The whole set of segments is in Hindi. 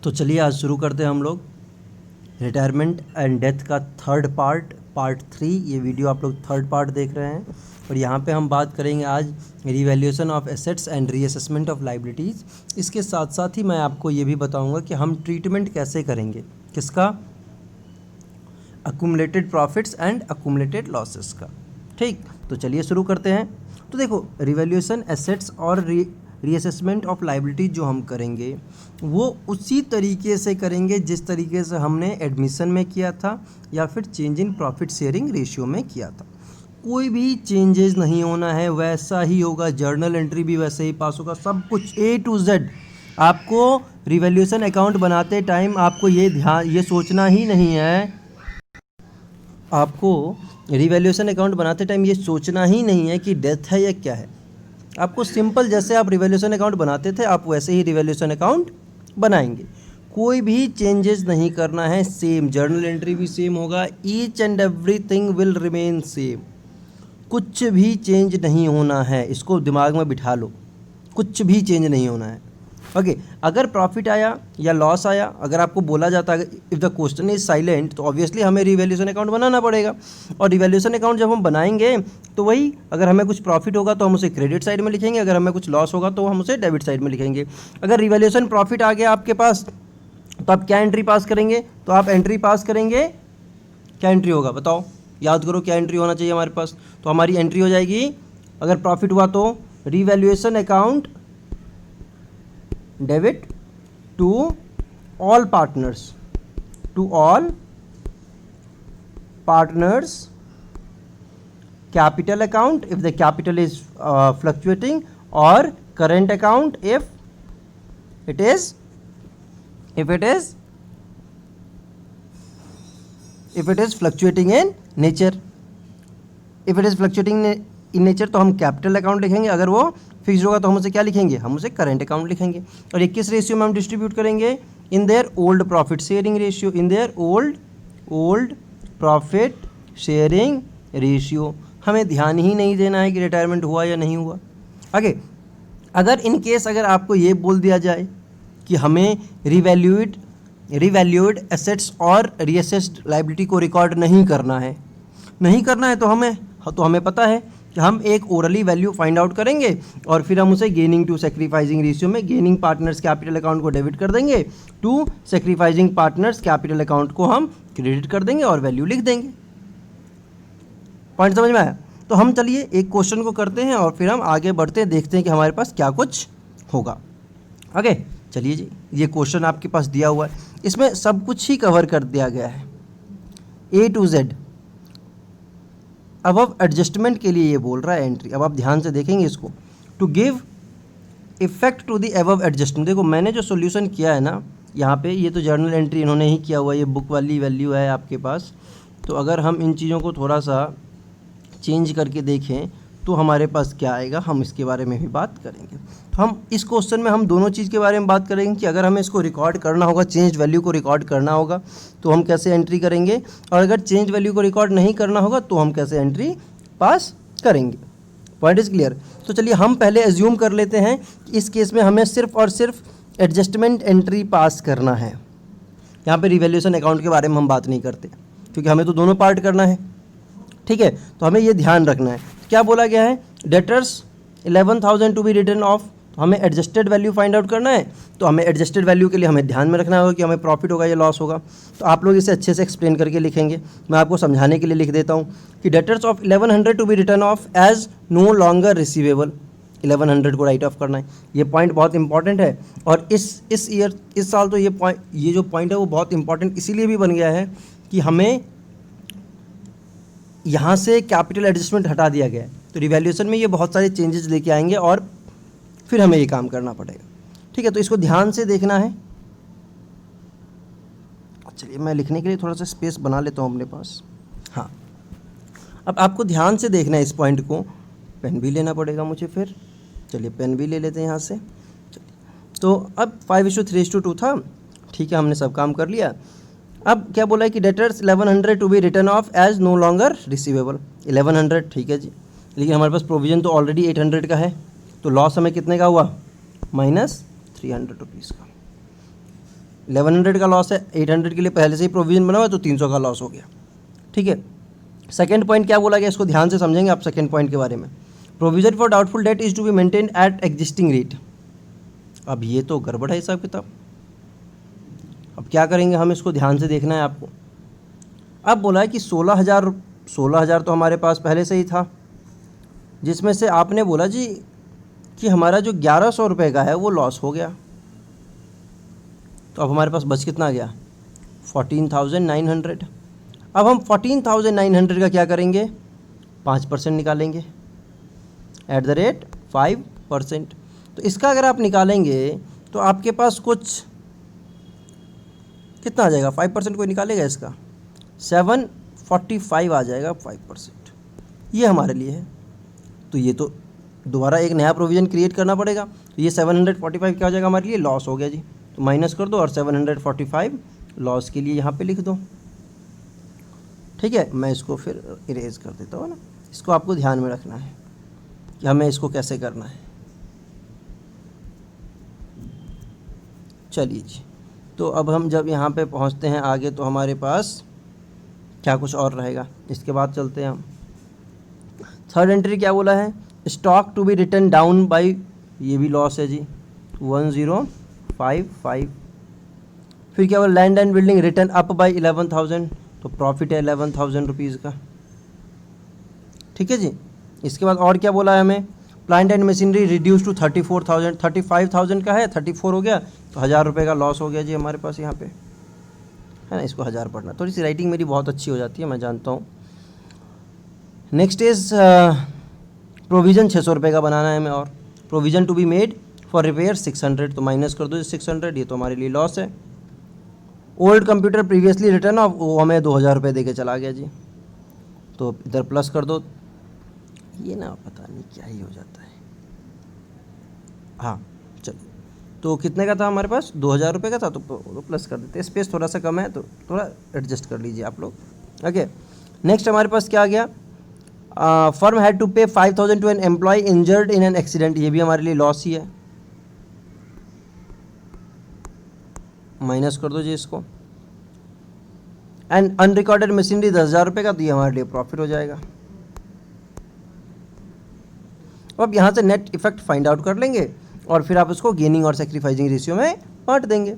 तो चलिए आज शुरू करते हैं हम लोग रिटायरमेंट एंड डेथ का थर्ड पार्ट 3। ये वीडियो आप लोग थर्ड पार्ट देख रहे हैं और यहाँ पे हम बात करेंगे आज revaluation of assets and reassessment of liabilities. इसके साथ साथ ही मैं आपको ये भी बताऊँगा कि हम ट्रीटमेंट कैसे करेंगे किसका, accumulated profits and accumulated losses का। ठीक, तो चलिए शुरू करते हैं। तो देखो, रिवैल्यूएशन एसेट्स और रीअसेसमेंट ऑफ लायबिलिटी जो हम करेंगे वो उसी तरीके से करेंगे जिस तरीके से हमने एडमिशन में किया था या फिर change in profit sharing ratio में किया था। कोई भी चेंजेस नहीं होना है, वैसा ही होगा, जर्नल एंट्री भी वैसे ही पास होगा, सब कुछ A to Z। आपको रिवैल्यूएशन अकाउंट बनाते टाइम आपको ये सोचना ही नहीं है, आपको रिवैल्यूएशन अकाउंट बनाते टाइम ये सोचना ही नहीं है कि डेथ है या क्या है। आपको सिंपल जैसे आप रिवैल्यूएशन अकाउंट बनाते थे आप वैसे ही रिवैल्यूएशन अकाउंट बनाएंगे। कोई भी चेंजेस नहीं करना है, सेम जर्नल एंट्री भी सेम होगा, each and everything will remain same. कुछ भी चेंज नहीं होना है, इसको दिमाग में बिठा लो, कुछ भी चेंज नहीं होना है। ओके, अगर प्रॉफिट आया या लॉस आया, अगर आपको बोला जाता है if the question is silent, तो ऑब्वियसली हमें रिवैल्यूएशन अकाउंट बनाना पड़ेगा। और रिवैल्यूएशन अकाउंट जब हम बनाएंगे तो वही, अगर हमें कुछ प्रॉफिट होगा तो हम उसे क्रेडिट साइड में लिखेंगे, अगर हमें कुछ लॉस होगा तो हम उसे डेबिट साइड में लिखेंगे। अगर रिवैल्यूएशन प्रॉफिट आ गया आपके पास तो आप क्या एंट्री पास करेंगे, तो आप एंट्री पास करेंगे, क्या एंट्री होगा बताओ, याद करो क्या एंट्री होना चाहिए हमारे पास। तो हमारी एंट्री हो जाएगी, अगर प्रॉफिट हुआ तो revaluation account debit to all partners, capital account if the capital is fluctuating, और current account if it is fluctuating in nature। if it is fluctuating in nature तो हम कैपिटल अकाउंट लिखेंगे, अगर वो फिक्स होगा तो हम उसे क्या लिखेंगे, हम उसे करंट अकाउंट लिखेंगे। और ये किस रेशियो में हम डिस्ट्रीब्यूट करेंगे, इन their old profit sharing ratio, in their old profit sharing ratio. हमें ध्यान ही नहीं देना है कि रिटायरमेंट हुआ या नहीं हुआ। आगे, अगर इन केस अगर आपको ये बोल दिया जाए कि हमें रिवैल्यूड एसेट्स और रीअसेस्ड लायबिलिटी को रिकॉर्ड नहीं करना है तो हमें पता है कि हम एक ओरली वैल्यू फाइंड आउट करेंगे और फिर हम उसे गेनिंग टू सेक्रीफाइजिंग रेशियो में गेनिंग पार्टनर्स कैपिटल अकाउंट को डेबिट कर देंगे, to sacrificing partners capital account को हम क्रेडिट कर देंगे और वैल्यू लिख देंगे। पॉइंट समझ में आया? तो हम चलिए एक क्वेश्चन को करते हैं और फिर हम आगे बढ़ते हैं, देखते हैं कि हमारे पास क्या कुछ होगा। ओके, चलिए जी, ये क्वेश्चन आपके पास दिया हुआ है, इसमें सब कुछ ही कवर कर दिया गया है A to Z। अब एडजस्टमेंट के लिए ये बोल रहा है एंट्री, अब आप ध्यान से देखेंगे इसको, to give effect to the above adjustment. देखो मैंने जो सॉल्यूशन किया है ना यहाँ पे, ये तो जर्नल एंट्री इन्होंने ही किया हुआ है, ये बुक वाली वैल्यू है आपके पास। तो अगर हम इन चीज़ों को थोड़ा सा चेंज करके देखें तो हमारे पास क्या आएगा, हम इसके बारे में भी बात करेंगे। तो हम इस क्वेश्चन में हम दोनों चीज़ के बारे में बात करेंगे कि अगर हमें इसको रिकॉर्ड करना होगा, चेंज वैल्यू को रिकॉर्ड करना होगा तो हम कैसे एंट्री करेंगे, और अगर चेंज वैल्यू को रिकॉर्ड नहीं करना होगा तो हम कैसे एंट्री पास करेंगे। Point is clear? तो चलिए हम पहले एज्यूम कर लेते हैं कि इस केस में हमें सिर्फ और सिर्फ एडजस्टमेंट एंट्री पास करना है। यहाँ पर रिवैल्यूएशन अकाउंट के बारे में हम बात नहीं करते क्योंकि हमें तो दोनों पार्ट करना है। ठीक है, तो हमें ये ध्यान रखना है। क्या बोला गया है, debtors 11,000 to be return off, तो हमें एडजस्टेड वैल्यू फाइंड आउट करना है। तो हमें एडजस्टेड वैल्यू के लिए हमें ध्यान में रखना होगा कि हमें प्रॉफिट होगा या लॉस होगा। तो आप लोग इसे अच्छे से एक्सप्लेन करके लिखेंगे, मैं आपको समझाने के लिए लिख देता हूँ कि debtors of 1100 to be return of as no longer receivable. 1100 को राइट ऑफ करना है, ये पॉइंट बहुत इंपॉर्टेंट है। और इस साल तो ये जो पॉइंट है वो बहुत इंपॉर्टेंट इसीलिए भी बन गया है कि हमें यहाँ से कैपिटल एडजस्टमेंट हटा दिया गया है। तो रिवैल्यूएशन में ये बहुत सारे चेंजेस लेके आएंगे और फिर हमें ये काम करना पड़ेगा। ठीक है, तो इसको ध्यान से देखना है। चलिए मैं लिखने के लिए थोड़ा सा स्पेस बना लेता हूँ अपने पास। हाँ, अब आपको ध्यान से देखना है इस पॉइंट को, पेन भी लेना पड़ेगा मुझे फिर। चलिए पेन भी ले लेते हैं यहाँ से। चलिए, तो अब 5:3:2 था। ठीक है, हमने सब काम कर लिया। अब क्या बोला है कि debtors 1100 to be return of as no longer receivable. 1100 ठीक है जी, लेकिन हमारे पास प्रोविज़न तो ऑलरेडी 800 का है, तो लॉस हमें कितने का हुआ, -300 रुपीज़ का। 1100 का लॉस है, 800 के लिए पहले से ही प्रोविजन बना हुआ है, तो 300 का लॉस हो गया। ठीक है, सेकंड पॉइंट क्या बोला गया, इसको ध्यान से समझेंगे आप सेकंड पॉइंट के बारे में। Provision for doubtful debt is to be maintain at existing rate. अब ये तो गड़बड़ है हिसाब किताब। अब क्या करेंगे हम, इसको ध्यान से देखना है आपको। अब बोला है कि 16,000 तो हमारे पास पहले से ही था, जिसमें से आपने बोला जी कि हमारा जो 1100 रुपये का है वो लॉस हो गया। तो अब हमारे पास बच कितना गया, 14,900। अब हम 14,900 का क्या करेंगे, 5% निकालेंगे एट द रेट 5%। तो इसका अगर आप निकालेंगे तो आपके पास कुछ कितना आ जाएगा, 5% कोई निकालेगा इसका, 745 आ जाएगा 5%। ये हमारे लिए है। तो ये तो दोबारा एक नया प्रोविज़न क्रिएट करना पड़ेगा। तो ये 745 क्या हो जाएगा हमारे लिए, लॉस हो गया जी। तो माइनस कर दो और 745 लॉस के लिए यहाँ पे लिख दो। ठीक है, मैं इसको फिर इरेज कर देता हूँ ना। इसको आपको ध्यान में रखना है कि हमें इसको कैसे करना है। चलिए जी, तो अब हम जब यहाँ पे पहुँचते हैं आगे, तो हमारे पास क्या कुछ और रहेगा, इसके बाद चलते हैं हम। थर्ड एंट्री क्या बोला है, stock to be written down by, ये भी लॉस है जी, 1055। फिर क्या बोला, land and building written up by 11,000, तो प्रॉफिट है 11,000 रुपीज़ का। ठीक है जी। इसके बाद और क्या बोला है हमें, plant and machinery reduce to 34,000, 35,000 का है, 34 हो गया, तो 1,000 रुपये का लॉस हो गया जी हमारे पास यहाँ पे, है ना। इसको 1,000 पढ़ना, थोड़ी सी राइटिंग मेरी बहुत अच्छी हो जाती है, मैं जानता हूँ। नेक्स्ट इज प्रोविज़न 600 रुपये का बनाना है हमें, और provision to be made for repair 600, तो माइनस कर दो 600, ये तो हमारे लिए लॉस है। Old computer previously return of, वो हमें 2,000 रुपये दे के चला गया जी, तो इधर प्लस कर दो। ये ना पता नहीं क्या ही हो जाता है। हाँ चलिए, तो कितने का था हमारे पास, 2,000 रुपये का था, तो प्लस कर देते। स्पेस थोड़ा सा कम है तो थोड़ा एडजस्ट कर लीजिए आप लोग। ओके, नेक्स्ट हमारे पास क्या आ गया, firm had to pay 5,000 to an employ injured in an accident, ये भी हमारे लिए लॉस ही है, माइनस कर दो जी इसको। एंड अनरिकॉर्डेड मशीनरी 10,000 रुपये का, तो ये हमारे लिए प्रॉफिट हो जाएगा। अब यहाँ से नेट इफेक्ट फाइंड आउट कर लेंगे और फिर आप उसको गेनिंग और सेक्रीफाइसिंग रेशियो में बांट देंगे,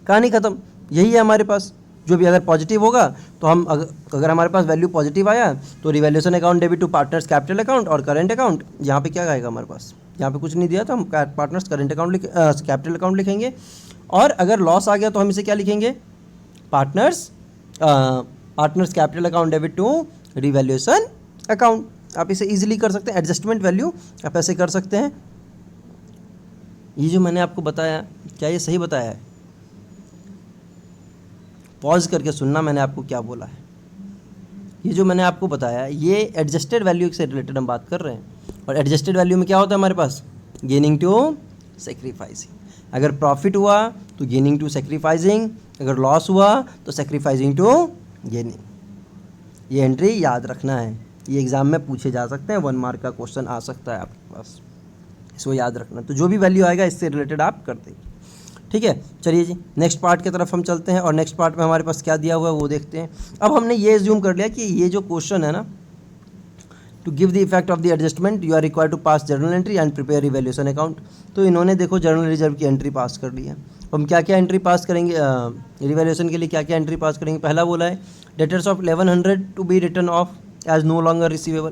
कहानी ख़त्म। यही है हमारे पास। जो भी अगर पॉजिटिव होगा तो हम अगर हमारे पास वैल्यू पॉजिटिव आया तो revaluation account debit to partners capital account और करेंट अकाउंट। यहाँ पे क्या आएगा हमारे पास, यहाँ पे कुछ नहीं दिया तो हम partners current account capital account लिखेंगे। और अगर लॉस आ गया तो हम इसे क्या लिखेंगे, partners capital account debit to revaluation account. आप इसे इजीली कर सकते हैं, एडजस्टमेंट वैल्यू आप ऐसे कर सकते हैं। ये जो मैंने आपको बताया, क्या ये सही बताया है? पॉज करके सुनना मैंने आपको क्या बोला है। ये जो मैंने आपको बताया ये एडजस्टेड वैल्यू से रिलेटेड हम बात कर रहे हैं, और एडजस्टेड वैल्यू में क्या होता है हमारे पास, गेनिंग टू सेक्रीफाइसिंग। अगर प्रॉफिट हुआ तो गेनिंग टू सेक्रीफाइसिंग, अगर लॉस हुआ तो सेक्रीफाइसिंग टू गेनिंग। ये एंट्री याद रखना है, ये एग्जाम में पूछे जा सकते हैं, 1 मार्क का क्वेश्चन आ सकता है आपके पास, इसको याद रखना। तो जो भी वैल्यू आएगा इससे रिलेटेड आप कर देंगे। ठीक है, चलिए जी नेक्स्ट पार्ट की तरफ हम चलते हैं, और नेक्स्ट पार्ट में हमारे पास क्या दिया हुआ है वो देखते हैं। अब हमने ये एज्यूम कर लिया कि ये जो क्वेश्चन है ना, to give the effect of the adjustment you are required to pass journal entry and prepare revaluation account. तो इन्होंने देखो जर्नल रिजर्व की एंट्री पास कर ली है। हम क्या क्या एंट्री पास करेंगे, रिवैल्यूएशन के लिए क्या क्या एंट्री पास करेंगे। पहला बोला है debtors of 1100 to be return of as no longer receivable.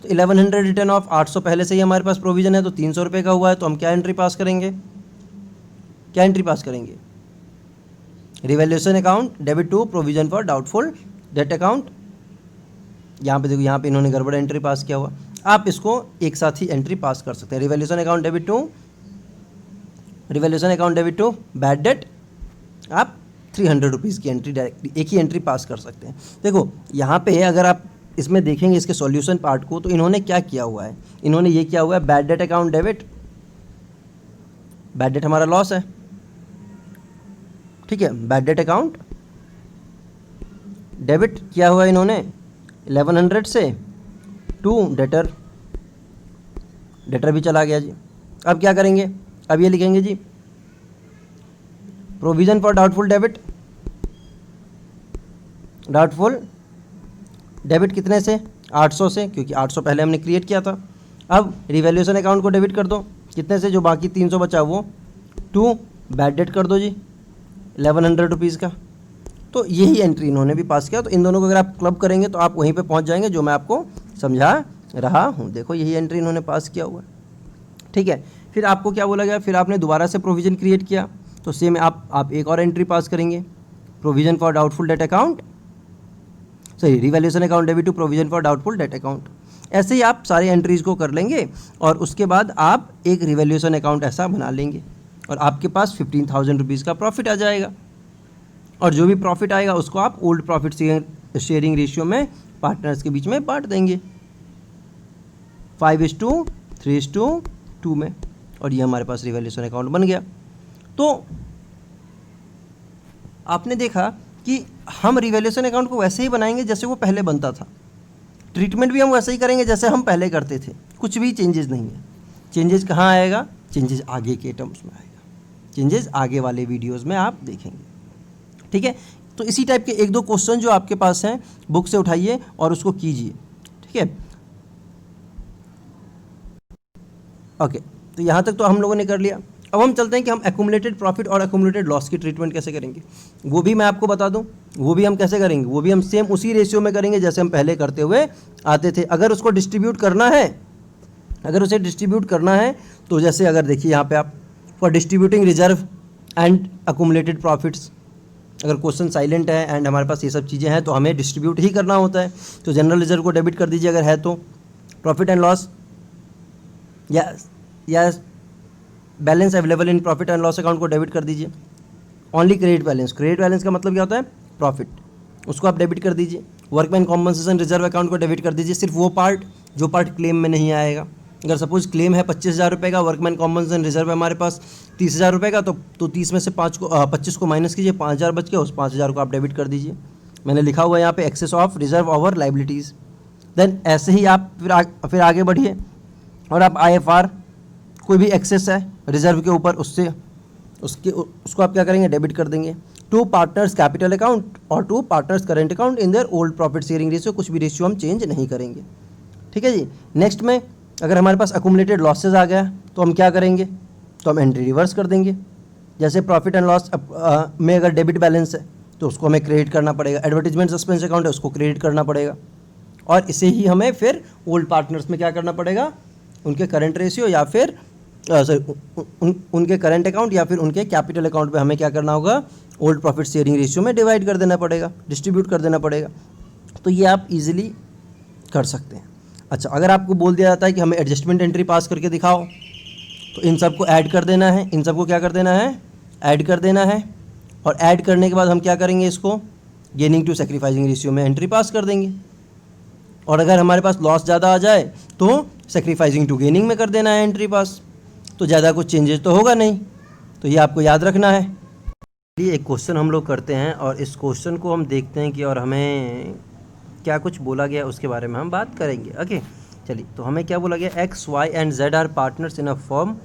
तो 1100 रिटर्न ऑफ 800 पहले से ही हमारे पास प्रोविजन है, तो 300 रुपये का हुआ है, तो हम क्या एंट्री पास करेंगे, क्या एंट्री पास करेंगे, revaluation account debit to provision for doubtful debt account. यहाँ पे देखो, यहाँ पे इन्होंने गड़बड़ एंट्री पास किया हुआ, आप इसको एक साथ ही एंट्री पास कर सकते हैं। Revaluation account debit to bad debt, आप 300 रुपीज़ की एंट्री डायरेक्टली एक ही एंट्री पास कर सकते हैं। देखो यहाँ पे अगर आप इसमें देखेंगे इसके सॉल्यूशन पार्ट को, तो इन्होंने क्या किया हुआ है, इन्होंने ये किया हुआ है bad debt account debit, bad debt हमारा लॉस है, ठीक है, बैड डेट अकाउंट डेबिट किया हुआ है इन्होंने 1100 से टू डेटर, डेटर भी चला गया जी। अब क्या करेंगे, अब ये लिखेंगे जी provision for doubtful debit, doubtful debit कितने से, 800 से, क्योंकि 800 पहले हमने क्रिएट किया था। अब रिवैल्यूएशन अकाउंट को डेबिट कर दो कितने से, जो बाकी 300 बचा वो, टू बैड डेट कर दो जी 1100 रुपीज़ का। तो यही एंट्री इन्होंने भी पास किया। तो इन दोनों को अगर आप क्लब करेंगे तो आप वहीं पे पहुंच जाएंगे जो मैं आपको समझा रहा हूं। देखो यही एंट्री इन्होंने पास किया हुआ है, ठीक है। फिर आपको क्या बोला गया, फिर आपने दोबारा से प्रोविज़न क्रिएट किया, तो सेम आप एक और एंट्री पास करेंगे, provision for doubtful debt account, sorry revaluation account debit to provision for doubtful debt account. ऐसे ही आप सारी एंट्रीज़ को कर लेंगे और उसके बाद आप एक रिवैल्यूएशन अकाउंट ऐसा बना लेंगे और आपके पास 15,000 रुपीज़ का प्रॉफिट आ जाएगा। और जो भी प्रॉफिट आएगा उसको आप ओल्ड प्रॉफिट शेयरिंग रेशियो में पार्टनर्स के बीच में बांट देंगे 5:3:2 में, और ये हमारे पास रिवैल्यूएशन अकाउंट बन गया। तो आपने देखा कि हम रिवैल्यूएशन अकाउंट को वैसे ही बनाएंगे जैसे वो पहले बनता था, ट्रीटमेंट भी हम वैसे ही करेंगे जैसे हम पहले करते थे, कुछ भी चेंजेस नहीं है। चेंजेस कहाँ आएगा, चेंजेस आगे के टर्म्स में आएगा, चेंजेस आगे वाले वीडियोज़ में आप देखेंगे, ठीक है। तो इसी टाइप के एक दो क्वेश्चन जो आपके पास हैं बुक से उठाइए और उसको कीजिए, ठीक है। ओके, तो यहाँ तक तो हम लोगों ने कर लिया। अब हम चलते हैं कि हम एक्यूमुलेटेड प्रॉफिट और एक्यूमुलेटेड लॉस की ट्रीटमेंट कैसे करेंगे, वो भी मैं आपको बता दूं। वो भी हम कैसे करेंगे, वो भी हम सेम उसी रेशियो में करेंगे जैसे हम पहले करते हुए आते थे। अगर उसको डिस्ट्रीब्यूट करना है, अगर उसे डिस्ट्रीब्यूट करना है तो जैसे अगर देखिए यहाँ पे आप for distributing reserve and accumulated profits, अगर क्वेश्चन साइलेंट है एंड हमारे पास ये सब चीज़ें हैं तो हमें डिस्ट्रीब्यूट ही करना होता है। तो जनरल रिजर्व को डेबिट कर दीजिए अगर है तो, प्रॉफिट एंड लॉस या balance available in profit and loss account को डेबिट कर दीजिए। Only credit balance, credit balance का मतलब क्या होता है, प्रॉफिट, उसको आप डेबिट कर दीजिए। वर्कमैन कॉम्पनसेशन रिजर्व अकाउंट को डेबिट कर दीजिए, सिर्फ वो पार्ट जो पार्ट क्लेम में नहीं आएगा। अगर सपोज क्लेम है 25,000 रुपये का, वर्कमैन कॉम्पनसेशन रिजर्व है हमारे पास 30,000 रुपये का, तो 30 में से 25 को माइनस कीजिए, 5,000 बच के, उस 5,000 को आप डेबिट कर दीजिए। मैंने लिखा हुआ है यहाँ पे excess of reserve over liabilities. Then ऐसे ही आप फिर आगे बढ़िए और आप IFR, कोई भी एक्सेस है रिजर्व के ऊपर उसको आप क्या करेंगे, डेबिट कर देंगे टू पार्टनर्स कैपिटल अकाउंट और to partners current account in their old profit sharing ratio. कुछ भी रेशियो हम चेंज नहीं करेंगे, ठीक है जी। नेक्स्ट में अगर हमारे पास अक्यूमुलेटेड लॉसेज आ गया तो हम क्या करेंगे, तो हम एंट्री रिवर्स कर देंगे। जैसे प्रॉफिट एंड लॉस में अगर डेबिट बैलेंस है तो उसको हमें क्रेडिट करना पड़ेगा, एडवर्टीजमेंट सस्पेंस अकाउंट है उसको क्रेडिट करना पड़ेगा, और इसे ही हमें फिर ओल्ड पार्टनर्स में क्या करना पड़ेगा, उनके करंट रेशियो या फिर उनके करंट अकाउंट या फिर उनके कैपिटल अकाउंट पे हमें क्या करना होगा, ओल्ड प्रॉफिट शेयरिंग रेशियो में डिवाइड कर देना पड़ेगा, डिस्ट्रीब्यूट कर देना पड़ेगा। तो ये आप इजीली कर सकते हैं। अच्छा, अगर आपको बोल दिया जाता है कि हमें एडजस्टमेंट एंट्री पास करके दिखाओ, तो इन सबको ऐड कर देना है, इन सबको क्या कर देना है, ऐड कर देना है, और ऐड करने के बाद हम क्या करेंगे, इसको गेनिंग टू सेक्रीफाइसिंग रेशियो में एंट्री पास कर देंगे। और अगर हमारे पास लॉस ज़्यादा आ जाए तो सेक्रीफाइसिंग टू गेनिंग में कर देना है एंट्री पास। तो ज़्यादा कुछ चेंजेस तो होगा नहीं, तो ये आपको याद रखना है। चलिए एक क्वेश्चन हम लोग करते हैं और इस क्वेश्चन को हम देखते हैं कि और हमें क्या कुछ बोला गया उसके बारे में हम बात करेंगे। ओके, चलिए तो हमें क्या बोला गया, X, Y and Z are partners in a firm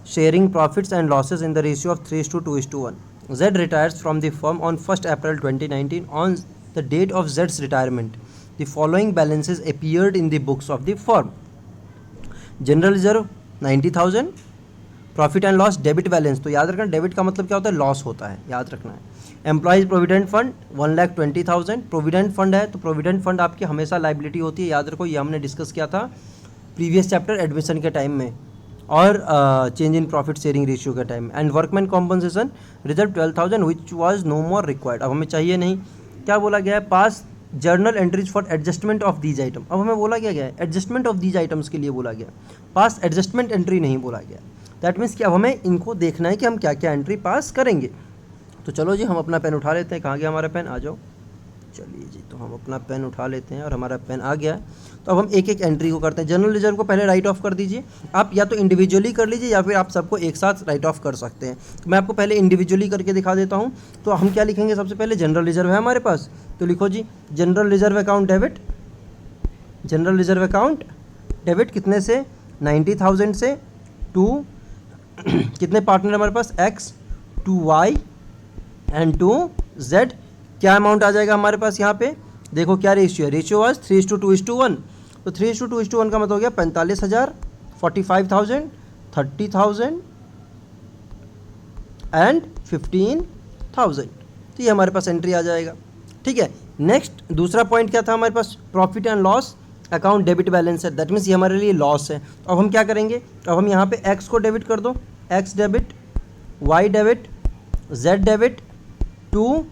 sharing profits and losses in the ratio of 3:2:1. Z retires from the firm on 1st April 2019. On the date of Z's retirement, the following balances appeared in the books of the firm. General reserve 90,000, profit and loss debit balance, तो याद रखना डेबिट का मतलब क्या होता है, लॉस होता है, याद रखना है। Employees provident fund 1,20,000, provident fund है तो प्रोविडेंट फंड आपकी हमेशा लाइबिलिटी होती है, याद रखो, ये हमने डिस्कस किया था प्रीवियस चैप्टर एडमिशन के टाइम में और change in profit sharing ratio के time. And workman compensation reserve 12,000 which was no more required, अब हमें चाहिए नहीं। क्या बोला गया है, pass journal entries for adjustment of these item, अब हमें बोला गया है एडजस्टमेंट ऑफ दीज आइटम्स के लिए बोला गया, पास एडजस्टमेंट एंट्री नहीं बोला गया। दैट मीन्स कि अब हमें इनको देखना है कि हम क्या क्या एंट्री पास करेंगे। तो चलो जी हम अपना पेन उठा लेते हैं, कहाँ गया हमारा पेन, आ जाओ, चलिए जी, तो हम अपना पेन उठा लेते हैं और हमारा पेन आ गया है। तो अब हम एक एक एंट्री को करते हैं। जनरल रिजर्व को पहले राइट ऑफ कर दीजिए, आप या तो इंडिविजुअली कर लीजिए या फिर आप सबको एक साथ राइट ऑफ कर सकते हैं। तो मैं आपको पहले इंडिविजुअली करके दिखा देता हूँ। तो हम क्या लिखेंगे, सबसे पहले जनरल रिजर्व है हमारे पास, तो लिखो जी general reserve account debit, general reserve account debit कितने से, 90,000 से, टू कितने पार्टनर हमारे पास, X, to Y and to Z. क्या अमाउंट आ जाएगा हमारे पास यहाँ पे, देखो क्या रेशियो है, रेशियो वाज 3:2:1, तो 3:2:1 का मतलब हो गया 45,000, 45,000, 30,000 एंड 15,000। तो ये हमारे पास एंट्री आ जाएगा। ठीक है, नेक्स्ट दूसरा पॉइंट क्या था हमारे पास, profit and loss account debit balance है, दैट मीन्स ये हमारे लिए लॉस है। तो अब हम क्या करेंगे, अब हम यहाँ पे एक्स को डेबिट कर दो, X debit, Y debit, Z debit to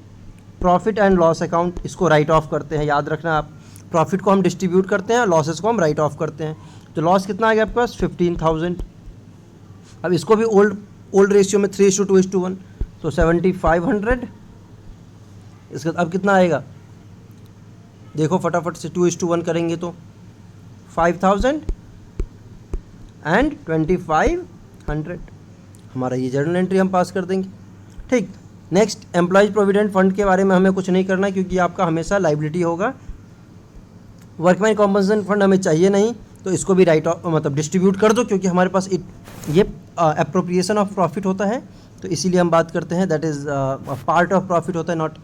profit and loss account, इसको राइट ऑफ करते हैं। याद रखना आप, प्रॉफिट को हम डिस्ट्रीब्यूट करते हैं, लॉसेस को हम राइट ऑफ करते हैं। तो लॉस कितना आ गया आपके पास 15,000। अब इसको भी ओल्ड रेशियो में 3:2:1, तो 7,500। इसका अब कितना आएगा, देखो फटाफट से 2:1 करेंगे तो 5,000 एंड 2,500। हमारा ये जर्नल एंट्री हम पास कर देंगे। ठीक, नेक्स्ट एम्प्लॉयज़ प्रोविडेंट फंड के बारे में हमें कुछ नहीं करना है, क्योंकि आपका हमेशा लाइबिलिटी होगा। वर्कमैन कॉम्पनसेशन फंड हमें चाहिए नहीं, तो इसको भी राइट ऑफ मतलब डिस्ट्रीब्यूट कर दो, क्योंकि हमारे पास ये अप्रोप्रिएशन ऑफ प्रॉफिट होता है, तो इसीलिए हम बात करते हैं, that is part of profit होता है, नॉट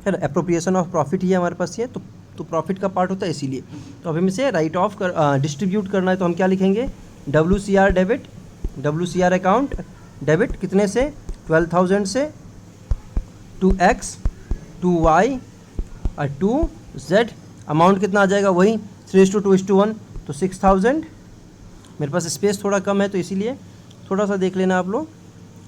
है ना, अप्रोप्रिएशन ऑफ प्रॉफिट ही है हमारे पास ये, तो प्रॉफिट का पार्ट होता है इसीलिए। तो अब हमें इसे राइट ऑफ डिस्ट्रीब्यूट करना है, तो हम क्या लिखेंगे, WCR debit, WCR account debit कितने से, 12,000 से, टू एक्स, टू वाई और टू जेड। अमाउंट कितना आ जाएगा, वही 3:2:1, तो 6,000। मेरे पास स्पेस थोड़ा कम है, तो इसीलिए थोड़ा सा देख लेना आप लोग,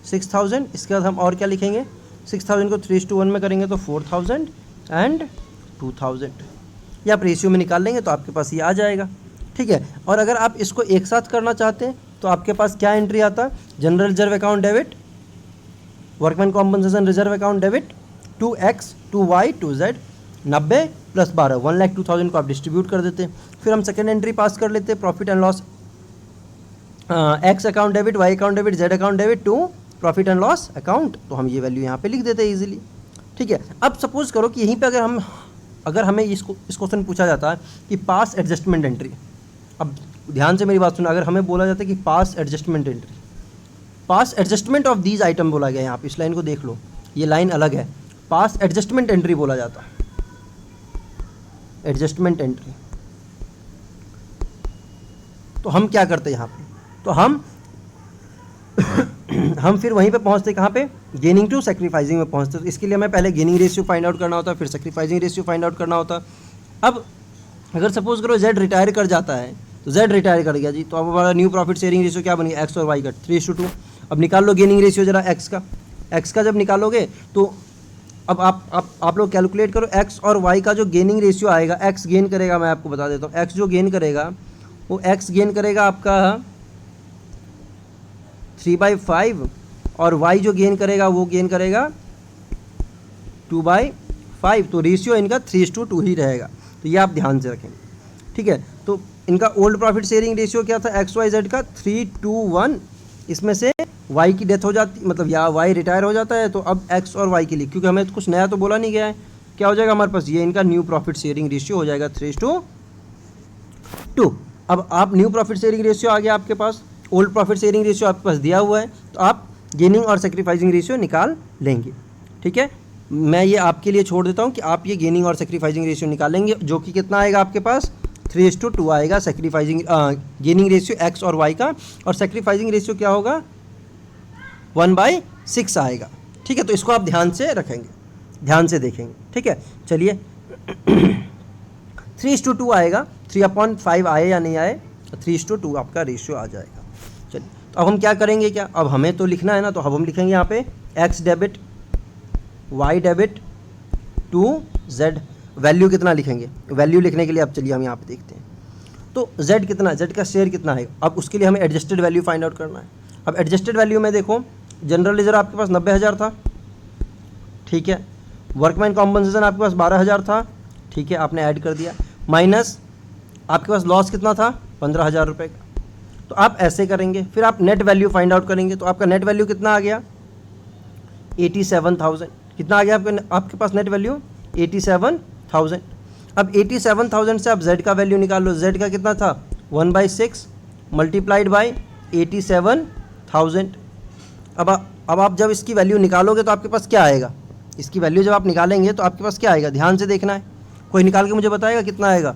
6,000। इसके बाद हम और क्या लिखेंगे, 6,000 को 3:1 में करेंगे तो 4,000 एंड 2,000। ये आप रेशियो में निकाल लेंगे तो आपके पास ये आ जाएगा। ठीक है, और अगर आप इसको एक साथ करना चाहते हैं तो आपके पास क्या एंट्री आता, general reserve account debit, workman compensation reserve account debit, to X, to Y, to Z, 90 + 12, 1,02,000 को आप डिस्ट्रीब्यूट कर देते हैं। फिर हम सेकेंड एंट्री पास कर लेते हैं, profit and loss X account debit, Y account debit, Z account debit to profit and loss account, तो हम ये वैल्यू यहाँ पे लिख देते हैं इजीली। ठीक है, अब सपोज करो कि यहीं पे अगर हमें इस क्वेश्चन पूछा जाता है कि पास एडजस्टमेंट एंट्री, अब ध्यान से मेरी बात सुनो, अगर हमें बोला जाता है कि pass adjustment entry, pass adjustment of these item बोला गया है, यहाँ पे इस लाइन को देख लो, ये लाइन अलग है, पास एडजस्टमेंट एंट्री बोला जाता है, एडजस्टमेंट एंट्री। तो हम क्या करते हैं यहाँ पे, तो हम फिर वहीं पे पहुँचते, कहाँ पे, गेनिंग टू सेक्रीफाइजिंग में पहुँचते। तो इसके लिए हमें पहले गेनिंग रेशियो फाइंड आउट करना होता है, फिर सेक्रीफाइजिंग रेशियो फाइंड आउट करना होता। अब अगर सपोज करो जेड रिटायर कर जाता है, तो जेड रिटायर कर गया जी, तो अब हमारा न्यू प्रॉफिट शेयरिंग रेशियो क्या बन गया, एक्स और वाई का 3:2। अब निकाल लो गेनिंग रेशियो जरा एक्स का जब निकालोगे तो अब आप लोग कैलकुलेट करो, एक्स और वाई का जो गेनिंग रेशियो आएगा, एक्स गेन करेगा, मैं आपको बता देता हूँ, एक्स जो गेन करेगा वो एक्स गेन करेगा आपका 3/5, और वाई जो गेन करेगा वो गेन करेगा 2/5। तो रेशियो इनका 3:2 ही रहेगा, तो ये आप ध्यान से रखें। ठीक है, तो इनका ओल्ड प्रॉफिट शेयरिंग रेशियो क्या था, एक्स वाई जेड का 3:1, इसमें से वाई की डेथ हो जाती, मतलब या वाई रिटायर हो जाता है, तो अब एक्स और वाई के लिए, क्योंकि हमें कुछ नया तो बोला नहीं गया है, क्या हो जाएगा हमारे पास, ये इनका न्यू प्रॉफिट शेयरिंग रेशियो हो जाएगा 3:2। अब आप न्यू प्रॉफिट शेयरिंग रेशियो आ गया आपके पास, ओल्ड प्रॉफिट शेयरिंग रेशियो आपके पास दिया हुआ है, तो आप गेनिंग और सेक्रीफाइजिंग रेशियो निकाल लेंगे। ठीक है, मैं ये आपके लिए छोड़ देता हूँ कि आप ये गेनिंग और सेक्रीफाइजिंग रेशियो निकालेंगे, जो कि कितना आएगा आपके पास, 3:2 आएगा सेक्रीफाइजिंग गेनिंग रेशियो एक्स और वाई का, और सेक्रीफाइजिंग रेशियो क्या होगा, 1/6 आएगा। ठीक है, तो इसको आप ध्यान से रखेंगे, ध्यान से देखेंगे। ठीक है, चलिए 3:2 आएगा, 3/5 आए या नहीं आए, 3:2 आपका रेशियो आ जाएगा। चलिए, तो अब हम क्या करेंगे, क्या अब हमें तो लिखना है ना, तो अब हम लिखेंगे यहाँ पे X debit, Y debit to Z. Value कितना लिखेंगे, वैल्यू लिखने के लिए अब चलिए हम यहाँ पे देखते हैं, तो जेड कितना, जेड का शेयर कितना है, अब उसके लिए हमें एडजस्टेड वैल्यू फाइंड आउट करना है। अब एडजस्टेड वैल्यू में देखो, जनरल रिजर्व आपके पास 90,000 था, ठीक है, वर्कमैन कॉम्पनसेशन आपके पास 12,000 था, ठीक है, आपने ऐड कर दिया, माइनस आपके पास लॉस कितना था, 15,000 रुपये का। तो आप ऐसे करेंगे, फिर आप नेट वैल्यू फाइंड आउट करेंगे, तो आपका नेट वैल्यू कितना आ गया, 87,000। कितना आ गया आपके पास नेट वैल्यू, 87,000। अब 87,000 से आप जेड का वैल्यू निकाल लो, जेड का कितना था, 1/6 मल्टीप्लाइड बाई 87,000। अब अब आप जब इसकी वैल्यू निकालोगे तो आपके पास क्या आएगा, इसकी वैल्यू जब आप निकालेंगे तो आपके पास क्या आएगा, ध्यान से देखना है। कोई निकाल के मुझे बताएगा कितना आएगा।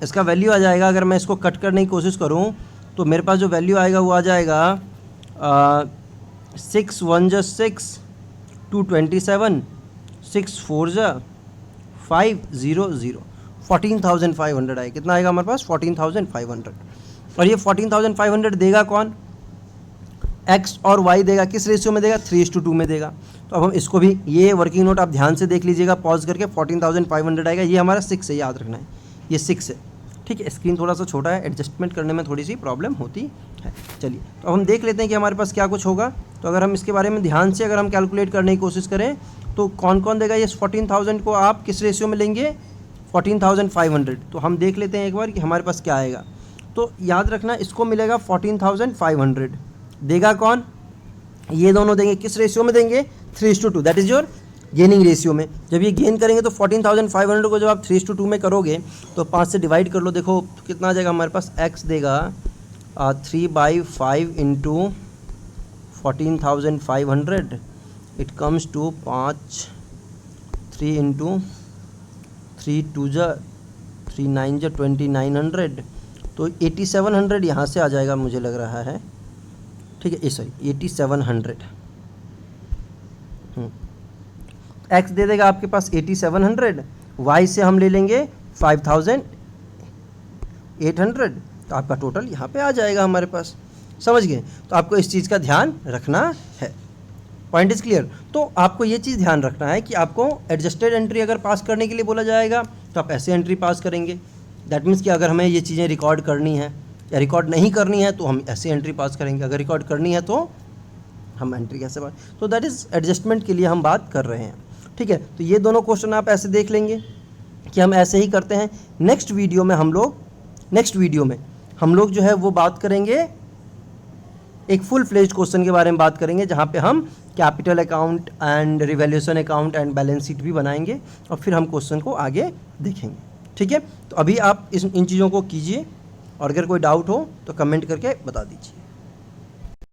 इसका वैल्यू आ जाएगा, अगर मैं इसको कट करने की कोशिश करूं तो मेरे पास जो वैल्यू आएगा वो आ जाएगा 6 1 जा 6 2 27 6 4 जा 5 0 0 14,500 आएगा। कितना आएगा हमारे पास, 14,500। और ये 14,500 देगा कौन, x और y देगा। किस रेशियो में देगा, 3:2 में देगा। तो अब हम इसको भी, ये वर्किंग नोट आप ध्यान से देख लीजिएगा पॉज करके। 14,500 आएगा, ये हमारा 6 है, याद रखना है, ये 6 है, ठीक है। स्क्रीन थोड़ा सा छोटा है, एडजस्टमेंट करने में थोड़ी सी प्रॉब्लम होती है। चलिए तो अब हम देख लेते हैं कि हमारे पास क्या कुछ होगा। तो अगर हम इसके बारे में ध्यान से अगर हम कैलकुलेट करने की कोशिश करें तो कौन कौन देगा, ये 14,000 को आप किस रेशियो में लेंगे, 14,500। तो हम देख लेते हैं एक बार कि हमारे पास क्या आएगा। तो याद रखना, इसको मिलेगा 14,500, देगा कौन, ये दोनों देंगे। किस रेशियो में देंगे, 3:2, that is your gaining ratio में। जब ये गेन करेंगे तो 14,500 को जब आप 3:2 में करोगे तो 5 से डिवाइड कर लो, देखो कितना आ जाएगा हमारे पास, x देगा 3/5 into 14,500, it comes to 5 3 into 3 2 जा 3 9 जा 2900। तो 8700 यहाँ से आ जाएगा मुझे लग रहा है, ठीक है, सॉरी 8700। x दे देगा आपके पास 8700, y से हम ले लेंगे 5,800, तो आपका टोटल यहाँ पे आ जाएगा हमारे पास। समझ गए। तो आपको इस चीज़ का ध्यान रखना है। Point is clear. तो आपको ये चीज़ ध्यान रखना है कि आपको एडजस्टेड एंट्री अगर पास करने के लिए बोला जाएगा तो आप ऐसे एंट्री पास करेंगे। दैट मीन्स कि अगर हमें ये चीज़ें रिकॉर्ड करनी है या रिकॉर्ड नहीं करनी है तो हम ऐसे एंट्री पास करेंगे, अगर रिकॉर्ड करनी है तो हम एंट्री कैसे पास। तो दैट इज़ एडजस्टमेंट के लिए हम बात कर रहे हैं, ठीक है। तो ये दोनों क्वेश्चन आप ऐसे देख लेंगे कि हम ऐसे ही करते हैं। नेक्स्ट वीडियो में हम लोग जो है वो बात करेंगे, एक फुल फ्लेज्ड क्वेश्चन के बारे में बात करेंगे, जहाँ पे हम capital account and revaluation account and balance sheet भी बनाएंगे और फिर हम क्वेश्चन को आगे देखेंगे, ठीक है। तो अभी आप इन चीज़ों को कीजिए और अगर कोई डाउट हो तो कमेंट करके बता दीजिए।